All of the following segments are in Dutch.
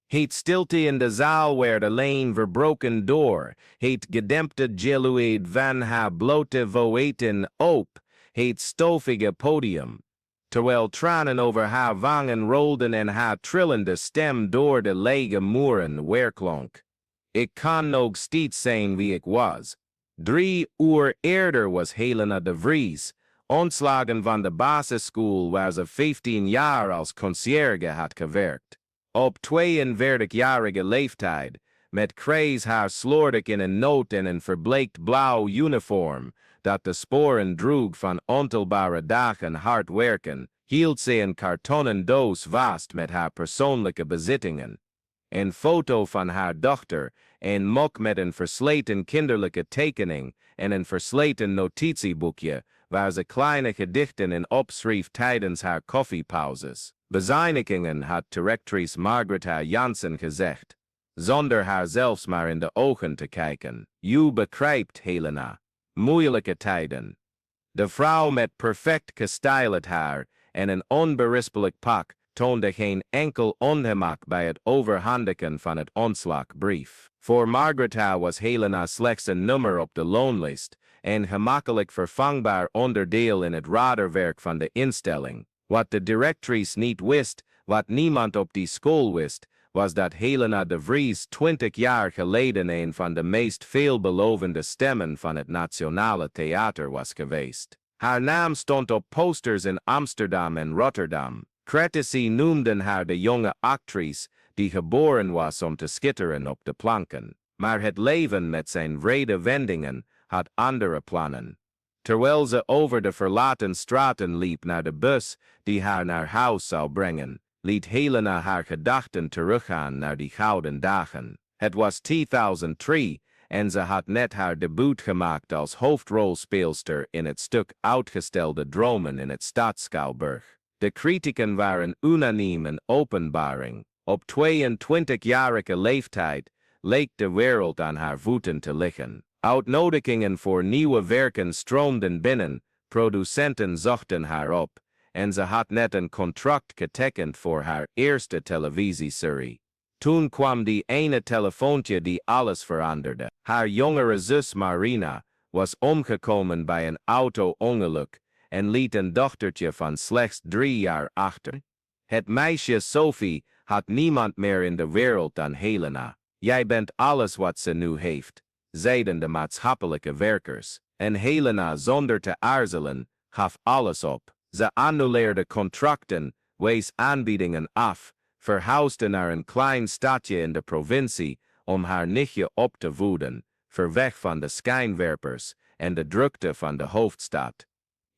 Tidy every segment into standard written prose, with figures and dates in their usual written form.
Het stilte in de zaal werd alleen verbroken door het gedempte geluid van haar blote voeten op het stofige podium, terwijl tranen over haar wangen rolden en haar trillende stem door de lege muren weerklonk. Ik kan nog steeds zijn wie ik was. 3 uur eerder was Helena de Vries ontslagen van de basisschool waar ze 15 jaar als concierge had gewerkt. Op 42-jarige leeftijd, met kreeg haar slordig in een noot en een verbleekt blauw uniform, dat de sporen droeg van ontelbare dagen hard werken, hield ze een kartonnen doos vast met haar persoonlijke bezittingen. Een foto van haar dochter, een mok met een versleten kinderlijke tekening en een versleten notitieboekje, waar ze kleine gedichten in opschreef tijdens haar koffiepauzes. Bezuinigingen had directrice Margaretha Jansen gezegd, zonder haar zelfs maar in de ogen te kijken. Je begrijpt, Helena. Moeilijke tijden. De vrouw met perfect gestyled haar en een onberispelijk pak toonde geen enkel ongemak bij het overhandigen van het ontslagbrief. Voor Margaretha was Helena slechts een nummer op de loonlist, een gemakkelijk vervangbaar onderdeel in het raderwerk van de instelling. Wat de directrice niet wist, wat niemand op die school wist, was dat Helena de Vries 20 jaar geleden een van de meest veelbelovende stemmen van het Nationale Theater was geweest. Haar naam stond op posters in Amsterdam en Rotterdam. Critici noemden haar de jonge actrice die geboren was om te schitteren op de planken. Maar het leven met zijn wrede wendingen had andere plannen. Terwijl ze over de verlaten straten liep naar de bus die haar naar huis zou brengen, liet Helena haar gedachten teruggaan naar die gouden dagen. Het was 2003 en ze had net haar debuut gemaakt als hoofdrolspeelster in het stuk Uitgestelde Dromen in het Stadsschouwburg. De kritieken waren unaniem en openbaring. Op 22-jarige leeftijd leek de wereld aan haar voeten te liggen. Uitnodigingen voor nieuwe werken stroomden binnen, producenten zochten haar op, en ze had net een contract getekend voor haar eerste televisieserie. Toen kwam die ene telefoontje die alles veranderde. Haar jongere zus Marina was omgekomen bij een auto-ongeluk en liet een dochtertje van slechts 3 jaar achter. Het meisje Sophie had niemand meer in de wereld dan Helena. Jij bent alles wat ze nu heeft, zeiden de maatschappelijke werkers. En Helena, zonder te aarzelen, gaf alles op. Ze annuleerde contracten, wees aanbiedingen af, verhuisde naar een klein stadje in de provincie om haar nichtje op te voeden, ver weg van de schijnwerpers en de drukte van de hoofdstad.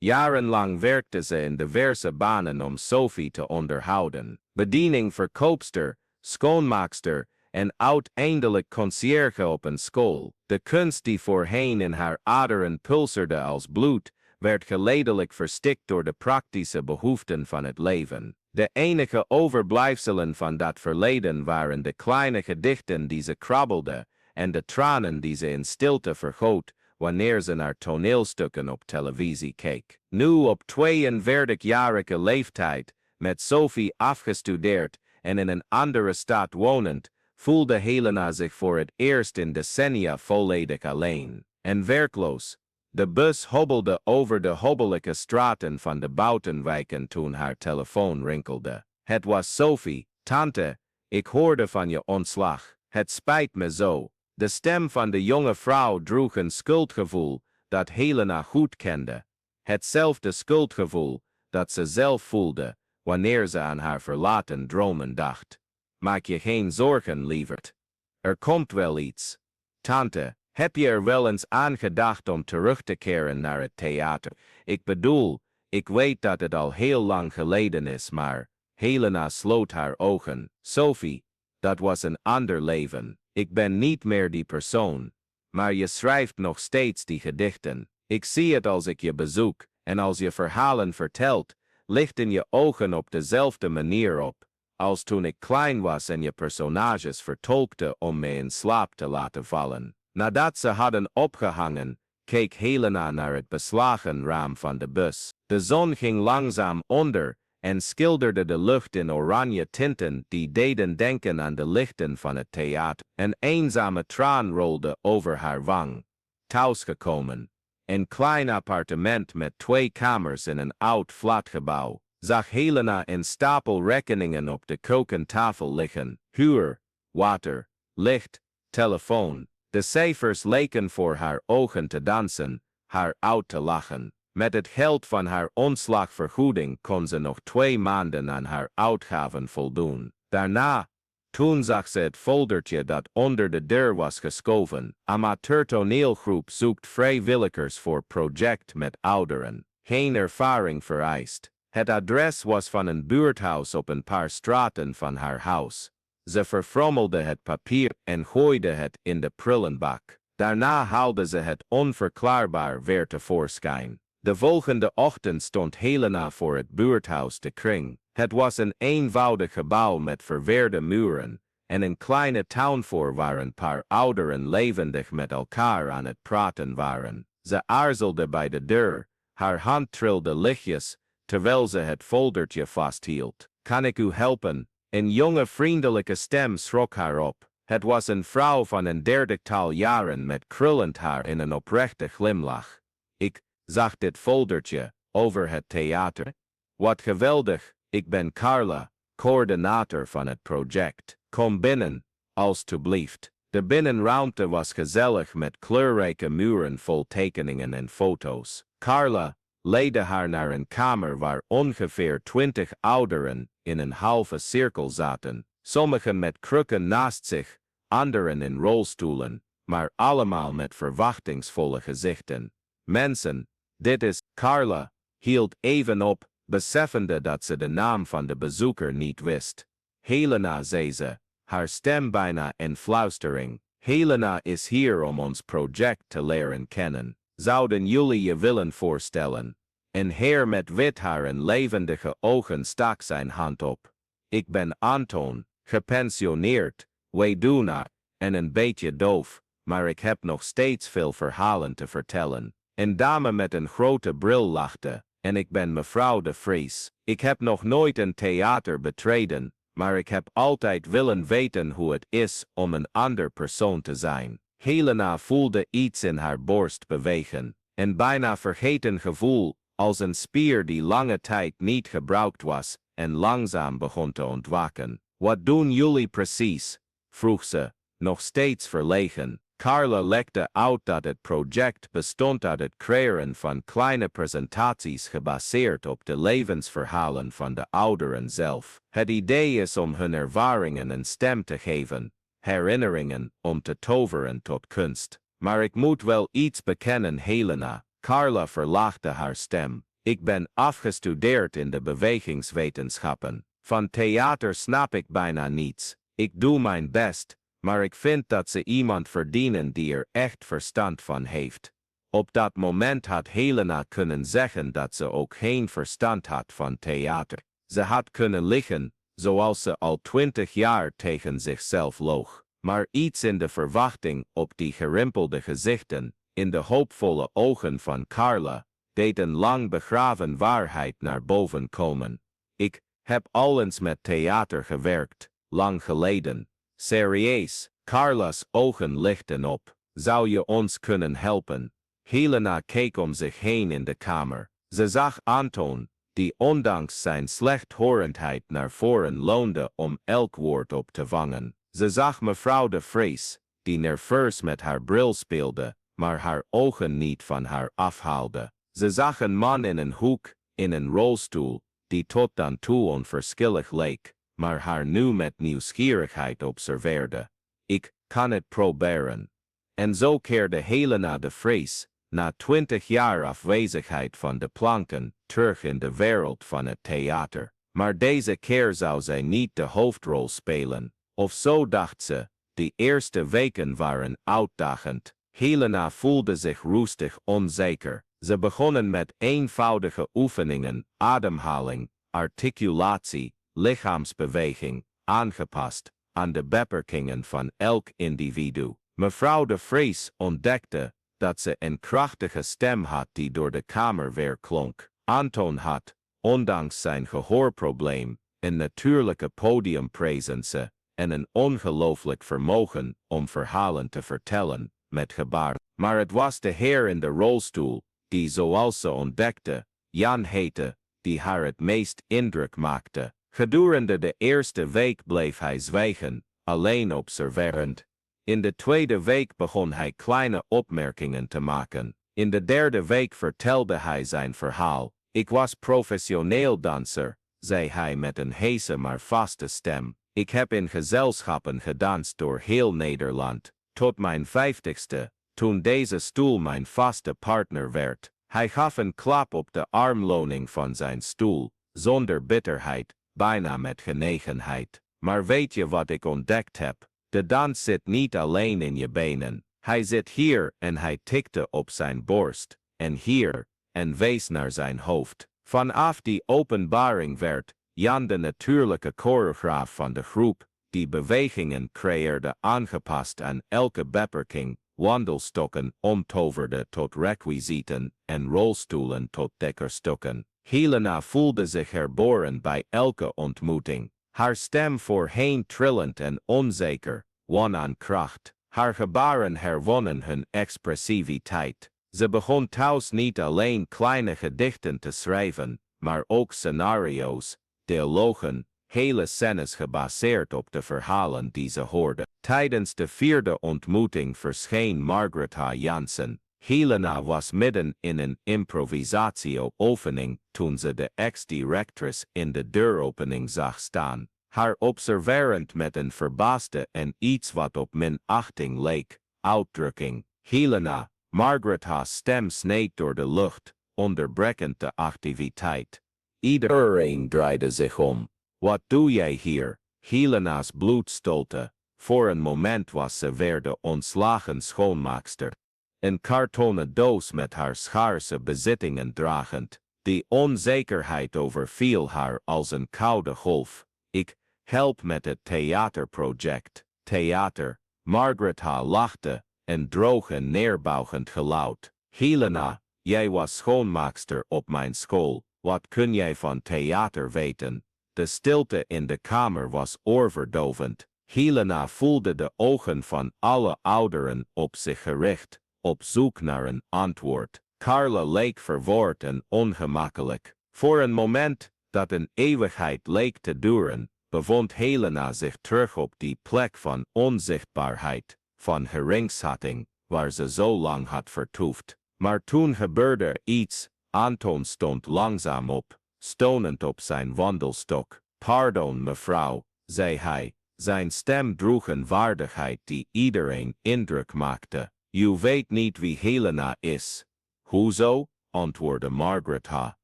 Jarenlang werkte ze in diverse banen om Sophie te onderhouden. Bediening, verkoopster, schoonmaakster en uiteindelijk concierge op een school. De kunst die voorheen in haar aderen pulserde als bloed, werd geleidelijk verstikt door de praktische behoeften van het leven. De enige overblijfselen van dat verleden waren de kleine gedichten die ze krabbelde en de tranen die ze in stilte vergoot wanneer ze naar toneelstukken op televisie keek. Nu op 42-jarige leeftijd, met Sophie afgestudeerd en in een andere stad wonend, voelde Helena zich voor het eerst in decennia volledig alleen en werkloos. De bus hobbelde over de hobbelijke straten van de buitenwijken toen haar telefoon rinkelde. Het was Sophie. Tante, ik hoorde van je ontslag. Het spijt me zo. De stem van de jonge vrouw droeg een schuldgevoel dat Helena goed kende. Hetzelfde schuldgevoel dat ze zelf voelde wanneer ze aan haar verlaten dromen dacht. Maak je geen zorgen, lieverd. Er komt wel iets. Tante, heb je er wel eens aan gedacht om terug te keren naar het theater? Ik bedoel, ik weet dat het al heel lang geleden is, maar... Helena sloot haar ogen. Sophie, dat was een ander leven. Ik ben niet meer die persoon. Maar je schrijft nog steeds die gedichten. Ik zie het als ik je bezoek, en als je verhalen vertelt, lichten je ogen op dezelfde manier op, als toen ik klein was en je personages vertolkte om me in slaap te laten vallen. Nadat ze hadden opgehangen, keek Helena naar het beslagen raam van de bus. De zon ging langzaam onder en schilderde de lucht in oranje tinten die deden denken aan de lichten van het theater. Een eenzame traan rolde over haar wang. Thuisgekomen. Een klein appartement met 2 kamers in een oud flatgebouw. Zag Helena een stapel rekeningen op de keukentafel liggen. Huur, water, licht, telefoon. De cijfers leken voor haar ogen te dansen, haar uit te lachen. Met het geld van haar ontslagvergoeding kon ze nog 2 maanden aan haar uitgaven voldoen. Daarna, toen zag ze het foldertje dat onder de deur was geschoven. Amateurtoneelgroep zoekt vrijwilligers voor project met ouderen. Geen ervaring vereist. Het adres was van een buurthuis op een paar straten van haar huis. Ze verfrommelde het papier en gooide het in de prullenbak. Daarna haalde ze het onverklaarbaar weer tevoorschijn. De volgende ochtend stond Helena voor het buurthuis te kring. Het was een eenvoudig gebouw met verweerde muren en een kleine tuin voor waar een paar ouderen levendig met elkaar aan het praten waren. Ze aarzelde bij de deur, haar hand trilde lichtjes, terwijl ze het foldertje vasthield. Kan ik u helpen? Een jonge vriendelijke stem schrok haar op. Het was een vrouw van een 30-tal jaren met krullend haar en een oprechte glimlach. Ik zag dit foldertje over het theater. Wat geweldig, ik ben Carla, coördinator van het project. Kom binnen, alstublieft. De binnenruimte was gezellig met kleurrijke muren vol tekeningen en foto's. Carla leidde haar naar een kamer waar ongeveer 20 ouderen in een halve cirkel zaten. Sommigen met krukken naast zich, anderen in rolstoelen, maar allemaal met verwachtingsvolle gezichten. Mensen, dit is Carla, hield even op, beseffende dat ze de naam van de bezoeker niet wist. Helena, zei ze, haar stem bijna in fluistering. Helena is hier om ons project te leren kennen. Zouden jullie je willen voorstellen? Een heer met wit haar en levendige ogen stak zijn hand op. Ik ben Anton, gepensioneerd, weduwnaar en een beetje doof, maar ik heb nog steeds veel verhalen te vertellen. Een dame met een grote bril lachte, en ik ben mevrouw de Vries. Ik heb nog nooit een theater betreden, maar ik heb altijd willen weten hoe het is om een ander persoon te zijn. Helena voelde iets in haar borst bewegen, een bijna vergeten gevoel, als een spier die lange tijd niet gebruikt was en langzaam begon te ontwaken. Wat doen jullie precies? Vroeg ze, nog steeds verlegen. Carla legde uit dat het project bestond uit het creëren van kleine presentaties gebaseerd op de levensverhalen van de ouderen zelf. Het idee is om hun ervaringen een stem te geven, herinneringen om te toveren tot kunst. Maar ik moet wel iets bekennen, Helena. Carla verlaagde haar stem. Ik ben afgestudeerd in de bewegingswetenschappen. Van theater snap ik bijna niets. Ik doe mijn best, maar ik vind dat ze iemand verdienen die er echt verstand van heeft. Op dat moment had Helena kunnen zeggen dat ze ook geen verstand had van theater. Ze had kunnen liegen, zoals ze al 20 jaar tegen zichzelf loog. Maar iets in de verwachting op die gerimpelde gezichten, in de hoopvolle ogen van Carla, deed een lang begraven waarheid naar boven komen. Ik heb al eens met theater gewerkt, lang geleden. Serieus, Carla's ogen lichten op. Zou je ons kunnen helpen? Helena keek om zich heen in de kamer. Ze zag Anton, die ondanks zijn slechthorendheid naar voren loonde om elk woord op te vangen. Ze zag mevrouw de Vries, die nerveus met haar bril speelde, maar haar ogen niet van haar afhaalde. Ze zag een man in een hoek, in een rolstoel, die tot dan toe onverschillig leek, maar haar nu met nieuwsgierigheid observeerde. Ik kan het proberen. En zo keerde Helena de Vries, na 20 jaar afwezigheid van de planken, terug in de wereld van het theater. Maar deze keer zou zij niet de hoofdrol spelen, of zo dacht ze. De eerste weken waren uitdagend. Helena voelde zich roestig onzeker. Ze begonnen met eenvoudige oefeningen, ademhaling, articulatie, lichaamsbeweging, aangepast aan de beperkingen van elk individu. Mevrouw de Vries ontdekte dat ze een krachtige stem had die door de kamer weerklonk. Anton had, ondanks zijn gehoorprobleem, een natuurlijke podiumpresence en een ongelooflijk vermogen om verhalen te vertellen met gebaar. Maar het was de heer in de rolstoel, die zoals ze ontdekte, Jan heette, die haar het meest indruk maakte. Gedurende de eerste week bleef hij zwijgen, alleen observerend. In de tweede week begon hij kleine opmerkingen te maken. In de derde week vertelde hij zijn verhaal. Ik was professioneel danser, zei hij met een heese maar vaste stem. Ik heb in gezelschappen gedanst door heel Nederland, tot mijn 50ste, toen deze stoel mijn vaste partner werd. Hij gaf een klap op de armleuning van zijn stoel, zonder bitterheid, bijna met genegenheid. Maar weet je wat ik ontdekt heb? De dans zit niet alleen in je benen. Hij zit hier en hij tikte op zijn borst, en hier, en wees naar zijn hoofd. Vanaf die openbaring werd Jan de natuurlijke choreograaf van de groep, die bewegingen creëerde aangepast aan elke beperking, wandelstokken omtoverde tot requisieten en rolstoelen tot dekkerstokken. Helena voelde zich herboren bij elke ontmoeting. Haar stem voorheen trillend en onzeker, won aan kracht. Haar gebaren herwonnen hun expressiviteit. Ze begon thuis niet alleen kleine gedichten te schrijven, maar ook scenario's, dialogen, hele scènes gebaseerd op de verhalen die ze hoorde. Tijdens de vierde ontmoeting verscheen Margaretha Jansen. Helena was midden in een improvisatieoefening toen ze de ex-directrice in de deuropening zag staan. Haar observerend met een verbaasde en iets wat op minachting leek, uitdrukking. Helena, Margaretha's stem sneed door de lucht, onderbrekend de activiteit. Iedereen draaide zich om. Wat doe jij hier? Helena's bloed stolte. Voor een moment was ze weer de ontslagen schoonmaakster. Een kartonnen doos met haar schaarse bezittingen dragend. Die onzekerheid overviel haar als een koude golf. Ik help met het theaterproject. Theater. Margaretha lachte, en droog en neerbuigend geluid. Helena, jij was schoonmaakster op mijn school. Wat kun jij van theater weten? De stilte in de kamer was oorverdovend. Helena voelde de ogen van alle ouderen op zich gericht, op zoek naar een antwoord. Carla leek verward en ongemakkelijk. Voor een moment, dat een eeuwigheid leek te duren, bevond Helena zich terug op die plek van onzichtbaarheid, van geringschatting, waar ze zo lang had vertoefd. Maar toen gebeurde iets. Anton stond langzaam op, steunend op zijn wandelstok. Pardon mevrouw, zei hij. Zijn stem droeg een waardigheid die iedereen indruk maakte. U weet niet wie Helena is. Hoezo? Antwoordde Margaretha,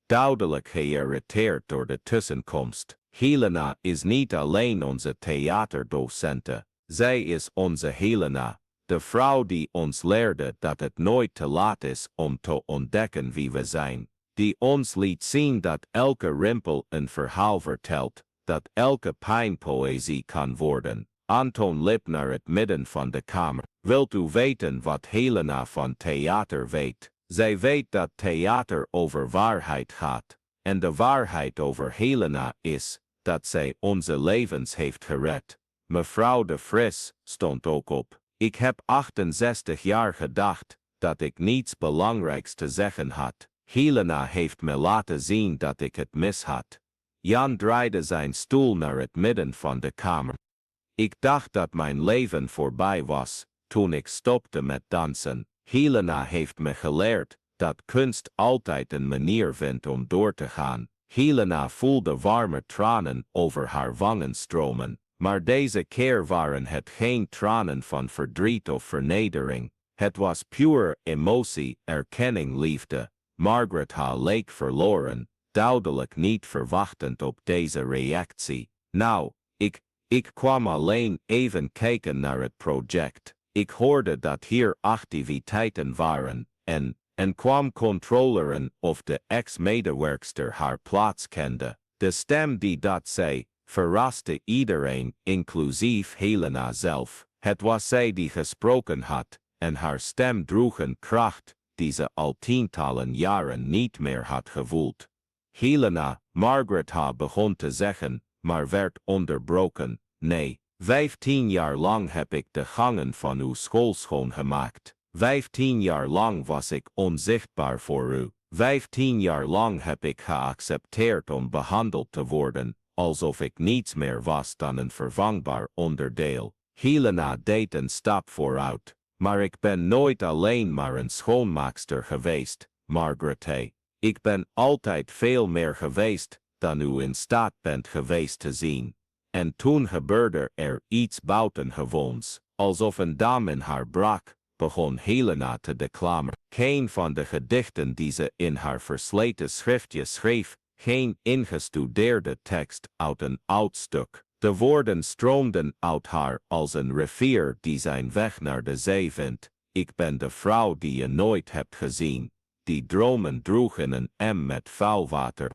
duidelijk geïrriteerd door de tussenkomst. Helena is niet alleen onze theaterdocente. Zij is onze Helena, de vrouw die ons leerde dat het nooit te laat is om te ontdekken wie we zijn. Die ons liet zien dat elke rimpel een verhaal vertelt, dat elke pijn poëzie kan worden. Anton liep naar het midden van de kamer. Wilt u weten wat Helena van theater weet? Zij weet dat theater over waarheid gaat. En de waarheid over Helena is dat zij onze levens heeft gered. Mevrouw de Vries stond ook op. Ik heb 68 jaar gedacht dat ik niets belangrijks te zeggen had. Helena heeft me laten zien dat ik het mis had. Jan draaide zijn stoel naar het midden van de kamer. Ik dacht dat mijn leven voorbij was toen ik stopte met dansen. Helena heeft me geleerd dat kunst altijd een manier vindt om door te gaan. Helena voelde warme tranen over haar wangen stromen, maar deze keer waren het geen tranen van verdriet of vernedering. Het was pure emotie, erkenning, liefde. Margaretha leek verloren, duidelijk niet verwachtend op deze reactie. Nou, ik kwam alleen even kijken naar het project. Ik hoorde dat hier activiteiten waren en kwam controleren of de ex-medewerkster haar plaats kende. De stem die dat zei, verraste iedereen, inclusief Helena zelf. Het was zij die gesproken had, en haar stem droeg een kracht die ze al tientallen jaren niet meer had gevoeld. Helena, Margaret begon te zeggen, maar werd onderbroken. Nee, 15 jaar lang heb ik de gangen van uw school schoongemaakt. 15 jaar lang was ik onzichtbaar voor u. 15 jaar lang heb ik geaccepteerd om behandeld te worden, alsof ik niets meer was dan een vervangbaar onderdeel. Helena deed een stap vooruit. Maar ik ben nooit alleen maar een schoonmaakster geweest, Margaret. Ik ben altijd veel meer geweest dan u in staat bent geweest te zien. En toen gebeurde er iets buitengewoons, alsof een dam in haar brak, begon Helena te declameren. Geen van de gedichten die ze in haar versleten schriftje schreef, geen ingestudeerde tekst uit een oud stuk. De woorden stroomden uit haar als een rivier die zijn weg naar de zee vindt. Ik ben de vrouw die je nooit hebt gezien, die dromen droeg in een met vuilwater.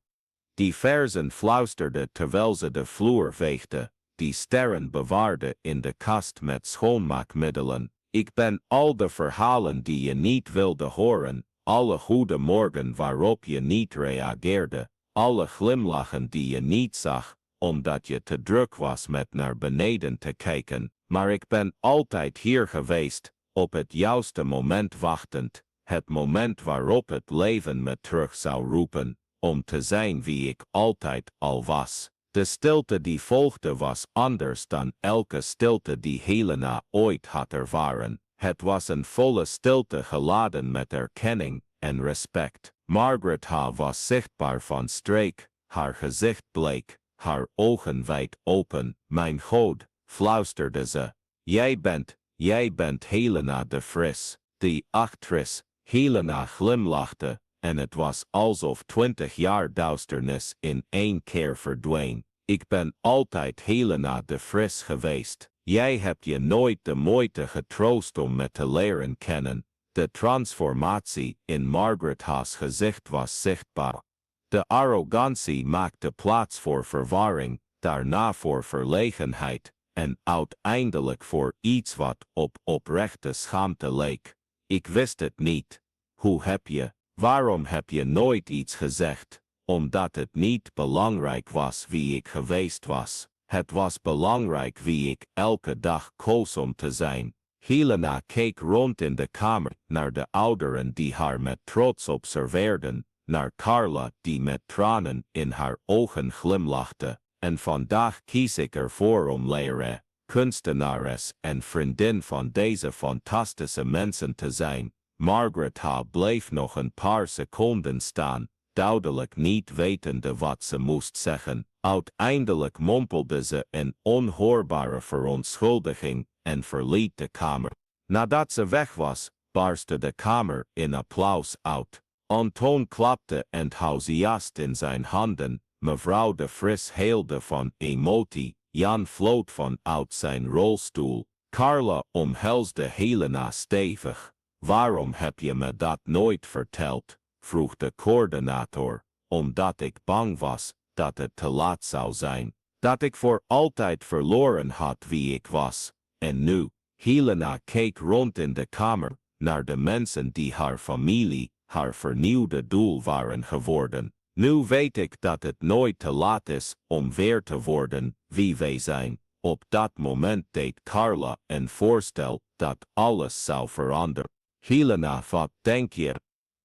Die verzen fluisterde terwijl ze de vloer veegde, die sterren bewaarde in de kast met schoonmaakmiddelen. Ik ben al de verhalen die je niet wilde horen, alle goede morgen waarop je niet reageerde, alle glimlachen die je niet zag, omdat je te druk was met naar beneden te kijken. Maar ik ben altijd hier geweest, op het juiste moment wachtend, het moment waarop het leven me terug zou roepen, om te zijn wie ik altijd al was. De stilte die volgde was anders dan elke stilte die Helena ooit had ervaren. Het was een volle stilte geladen met erkenning en respect. Margaret was zichtbaar van streek, haar gezicht bleek, haar ogen wijd open. Mijn God, fluisterde ze. Jij bent Helena de Vries, die actrice. Helena glimlachte, en het was alsof 20 jaar duisternis in één keer verdween. Ik ben altijd Helena de Vries geweest. Jij hebt je nooit de moeite getroost om me te leren kennen. De transformatie in Margaret's gezicht was zichtbaar. De arrogantie maakte plaats voor verwarring, daarna voor verlegenheid, en uiteindelijk voor iets wat op oprechte schaamte leek. Ik wist het niet. Hoe heb je? Waarom heb je nooit iets gezegd? Omdat het niet belangrijk was wie ik geweest was. Het was belangrijk wie ik elke dag koos om te zijn. Helena keek rond in de kamer, naar de ouderen die haar met trots observeerden, naar Carla die met tranen in haar ogen glimlachte. En vandaag kies ik ervoor om leraar, kunstenares en vriendin van deze fantastische mensen te zijn. Margaret bleef nog een paar seconden staan, duidelijk niet wetende wat ze moest zeggen. Uiteindelijk mompelde ze een onhoorbare verontschuldiging en verliet de kamer. Nadat ze weg was, barstte de kamer in applaus uit. Anton klapte enthousiast in zijn handen, mevrouw de Vries heelde van emotie, Jan floot vanuit zijn rolstoel. Carla omhelsde Helena stevig. Waarom heb je me dat nooit verteld? Vroeg de coördinator. Omdat ik bang was dat het te laat zou zijn. Dat ik voor altijd verloren had wie ik was. En nu, Helena keek rond in de kamer, naar de mensen die haar familie, haar vernieuwde doel waren geworden. Nu weet ik dat het nooit te laat is om weer te worden wie wij zijn. Op dat moment deed Carla een voorstel dat alles zou veranderen. Helena, wat denk je?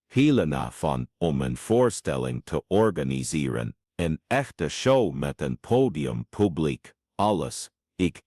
Helena om een voorstelling te organiseren. Een echte show met een podiumpubliek. Alles.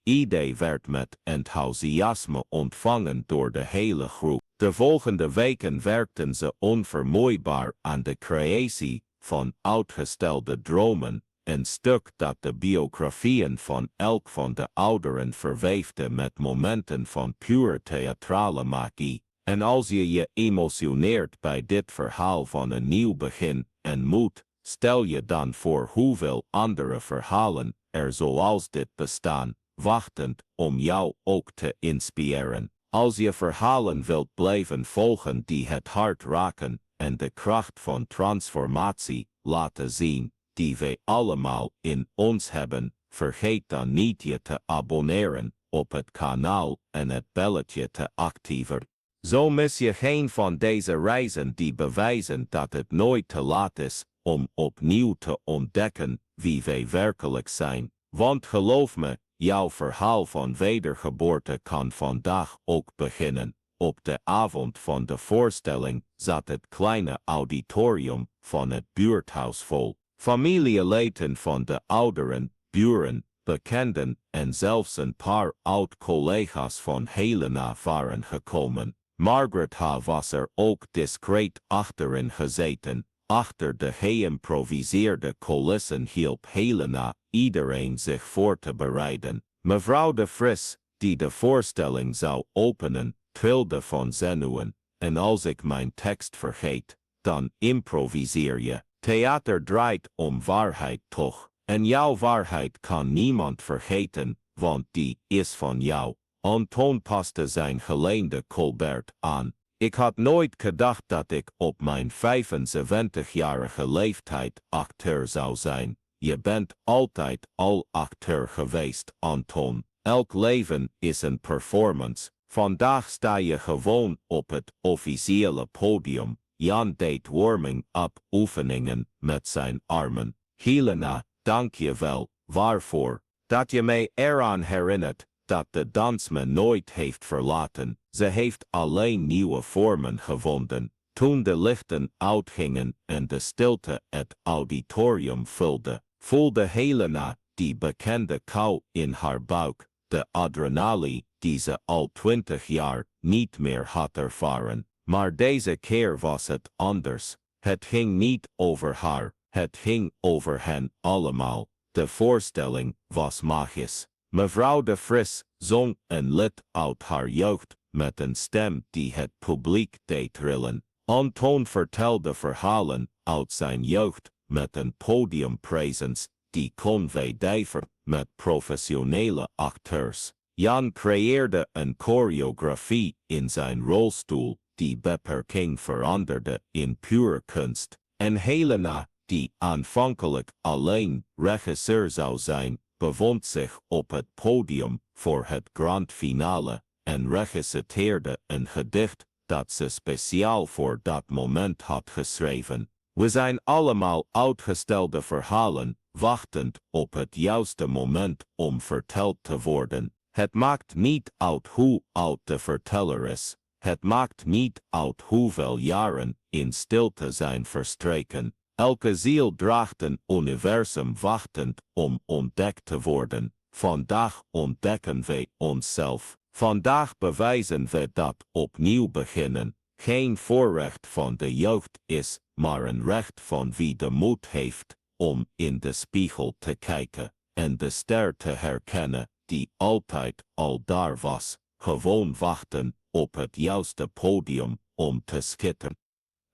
Idee werd met enthousiasme ontvangen door de hele groep. De volgende weken werkten ze onvermoeibaar aan de creatie van uitgestelde dromen, een stuk dat de biografieën van elk van de ouderen verweefde met momenten van pure theatrale magie. En als je je emotioneert bij dit verhaal van een nieuw begin en moed, stel je dan voor hoeveel andere verhalen er zoals dit bestaan, wachtend om jou ook te inspireren. Als je verhalen wilt blijven volgen die het hart raken en de kracht van transformatie laten zien, die wij allemaal in ons hebben, vergeet dan niet je te abonneren op het kanaal en het belletje te activeren. Zo mis je geen van deze reizen die bewijzen dat het nooit te laat is om opnieuw te ontdekken wie wij werkelijk zijn. Want geloof me, jouw verhaal van wedergeboorte kan vandaag ook beginnen. Op de avond van de voorstelling zat het kleine auditorium van het buurthuis vol. Familieleden van de ouderen, buren, bekenden en zelfs een paar oud-collega's van Helena waren gekomen. Margaret H. was er ook discreet achterin gezeten. Achter de geïmproviseerde coulissen hielp Helena iedereen zich voor te bereiden. Mevrouw de Vries, die de voorstelling zou openen, trilde van zenuwen. En als ik mijn tekst vergeet, dan improviseer je. Theater draait om waarheid toch? En jouw waarheid kan niemand vergeten, want die is van jou. Anton paste zijn geleende Colbert aan. Ik had nooit gedacht dat ik op mijn 75-jarige leeftijd acteur zou zijn. Je bent altijd al acteur geweest, Anton. Elk leven is een performance. Vandaag sta je gewoon op het officiële podium. Jan deed warming-up oefeningen met zijn armen. Helena, dank je wel, waarvoor? Dat je mij eraan herinnert dat de dans me nooit heeft verlaten. Ze heeft alleen nieuwe vormen gevonden. Toen de lichten uitgingen en de stilte het auditorium vulde, voelde Helena die bekende kou in haar buik, de adrenaline die ze al 20 jaar niet meer had ervaren. Maar deze keer was het anders. Het ging niet over haar, het ging over hen allemaal. De voorstelling was magisch. Mevrouw de Vries zong een lied uit haar jeugd met een stem die het publiek deed trillen. Anton vertelde verhalen uit zijn jeugd met een podiumpresence die kon wedijveren met professionele acteurs. Jan creëerde een choreografie in zijn rolstoel die beperking veranderde in pure kunst. En Helena, die aanvankelijk alleen regisseur zou zijn, bevond zich op het podium voor het grand finale en reciteerde een gedicht dat ze speciaal voor dat moment had geschreven. We zijn allemaal uitgestelde verhalen, wachtend op het juiste moment om verteld te worden. Het maakt niet uit hoe oud de verteller is. Het maakt niet uit hoeveel jaren in stilte zijn verstreken. Elke ziel draagt een universum wachtend om ontdekt te worden. Vandaag ontdekken wij onszelf. Vandaag bewijzen we dat opnieuw beginnen geen voorrecht van de jeugd is, maar een recht van wie de moed heeft om in de spiegel te kijken en de ster te herkennen die altijd al daar was, gewoon wachten op het juiste podium om te schitteren.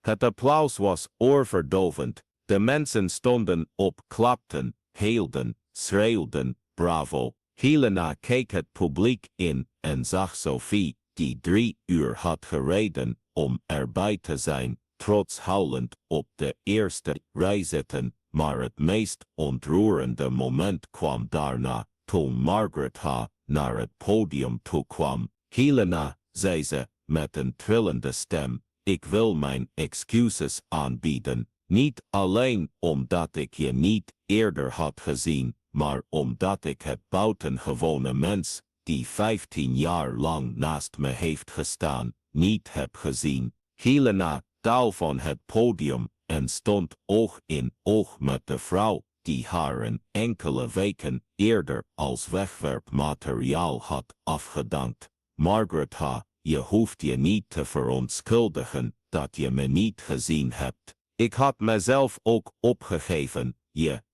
Het applaus was oorverdovend, de mensen stonden op, klapten, heelden, schreeuwden, bravo. Helena keek het publiek in en zag Sophie, die 3 uur had gereden om erbij te zijn, trots huilend op de eerste rij zitten, maar het meest ontroerende moment kwam daarna, toen Margaret H. naar het podium toe kwam. Helena, zei ze, met een trillende stem, ik wil mijn excuses aanbieden, niet alleen omdat ik je niet eerder had gezien, maar omdat ik het buitengewone mens, die 15 jaar lang naast me heeft gestaan, niet heb gezien. Helena daalde van het podium en stond oog in oog met de vrouw die haar een enkele weken eerder als wegwerpmateriaal had afgedankt. Margaret H., je hoeft je niet te verontschuldigen dat je me niet gezien hebt. Ik had mezelf ook opgegeven.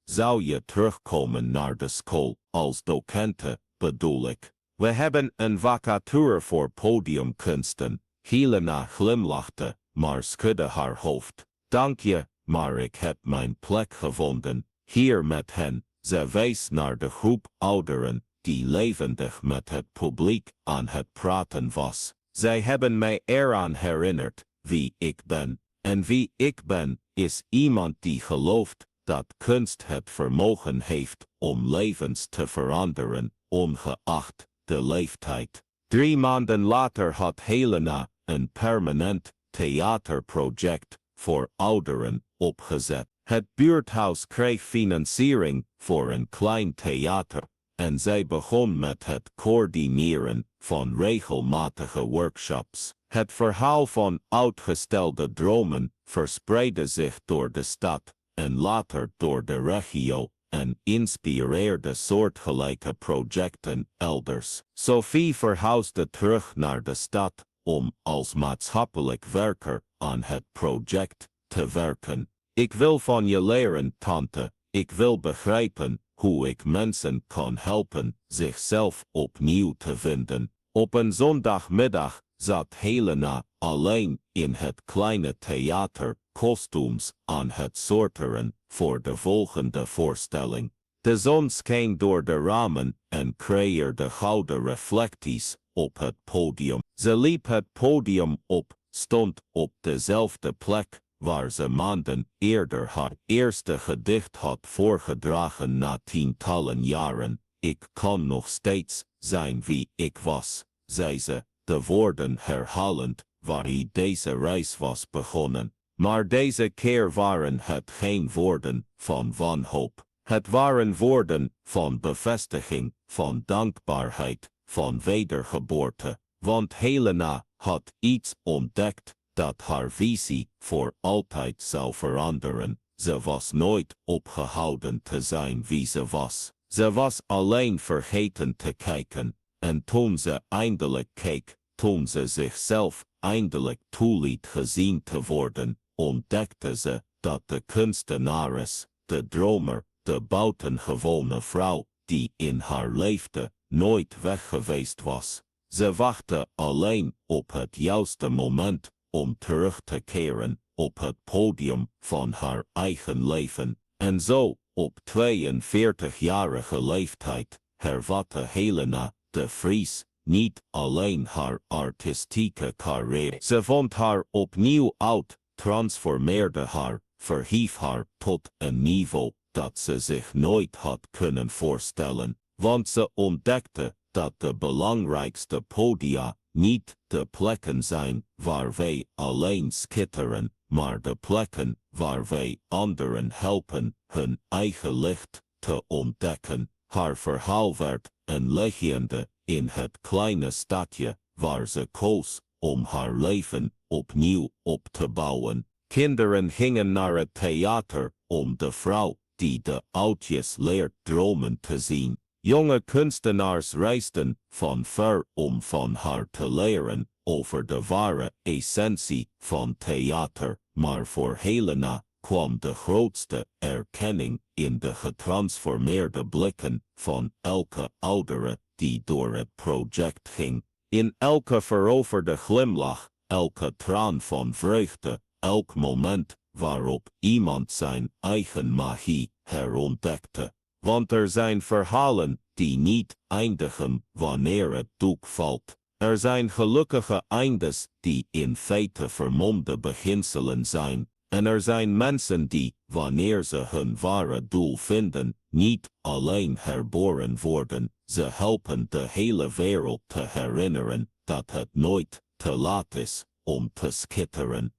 Zou je terugkomen naar de school als docente, bedoel ik. We hebben een vacature voor podiumkunsten. Helena glimlachte, maar schudde haar hoofd. Dank je, maar ik heb mijn plek gevonden. Hier met hen. Ze wees naar de groep ouderen, die levendig met het publiek aan het praten was. Zij hebben mij eraan herinnerd wie ik ben. En wie ik ben, is iemand die gelooft dat kunst het vermogen heeft om levens te veranderen, ongeacht de leeftijd. 3 maanden later had Helena een permanent theaterproject voor ouderen opgezet. Het buurthuis kreeg financiering voor een klein theater en zij begon met het coördineren van regelmatige workshops. Het verhaal van uitgestelde dromen verspreidde zich door de stad en later door de regio en inspireerde soortgelijke projecten elders. Sophie verhuisde terug naar de stad om als maatschappelijk werker aan het project te werken. Ik wil van je leren, tante. Ik wil begrijpen hoe ik mensen kan helpen zichzelf opnieuw te vinden. Op een zondagmiddag zat Helena alleen in het kleine theater kostuums aan het sorteren voor de volgende voorstelling. De zon scheen door de ramen en creëerde gouden reflecties op het podium. Ze liep het podium op, stond op dezelfde plek waar ze maanden eerder haar eerste gedicht had voorgedragen na tientallen jaren. Ik kan nog steeds zijn wie ik was, zei ze, de woorden herhalend waarin deze reis was begonnen. Maar deze keer waren het geen woorden van wanhoop. Het waren woorden van bevestiging, van dankbaarheid, van wedergeboorte. Want Helena had iets ontdekt dat haar visie voor altijd zou veranderen. Ze was nooit opgehouden te zijn wie ze was. Ze was alleen vergeten te kijken. En toen ze eindelijk keek, toen ze zichzelf eindelijk toeliet gezien te worden, ontdekte ze dat de kunstenares, de dromer, de buitengewone vrouw die in haar leefde, nooit weg geweest was. Ze wachtte alleen op het juiste moment om terug te keren op het podium van haar eigen leven. En zo, op 42-jarige leeftijd, hervatte Helena de Vries niet alleen haar artistieke carrière. Ze vond haar opnieuw uit, transformeerde haar, verhief haar tot een niveau dat ze zich nooit had kunnen voorstellen. Want ze ontdekte dat de belangrijkste podia niet de plekken zijn waar wij alleen schitteren, maar de plekken waar wij anderen helpen hun eigen licht te ontdekken. Haar verhaal werd een legende in het kleine stadje waar ze koos om haar leven opnieuw op te bouwen. Kinderen gingen naar het theater om de vrouw die de oudjes leert dromen te zien. Jonge kunstenaars reisden van ver om van haar te leren over de ware essentie van theater, maar voor Helena kwam de grootste erkenning in de getransformeerde blikken van elke oudere die door het project ging. In elke veroverde glimlach, elke traan van vreugde, elk moment waarop iemand zijn eigen magie herontdekte. Want er zijn verhalen die niet eindigen wanneer het doek valt. Er zijn gelukkige eindes die in feite vermomde beginselen zijn. En er zijn mensen die, wanneer ze hun ware doel vinden, niet alleen herboren worden. Ze helpen de hele wereld te herinneren dat het nooit te laat is om te schitteren.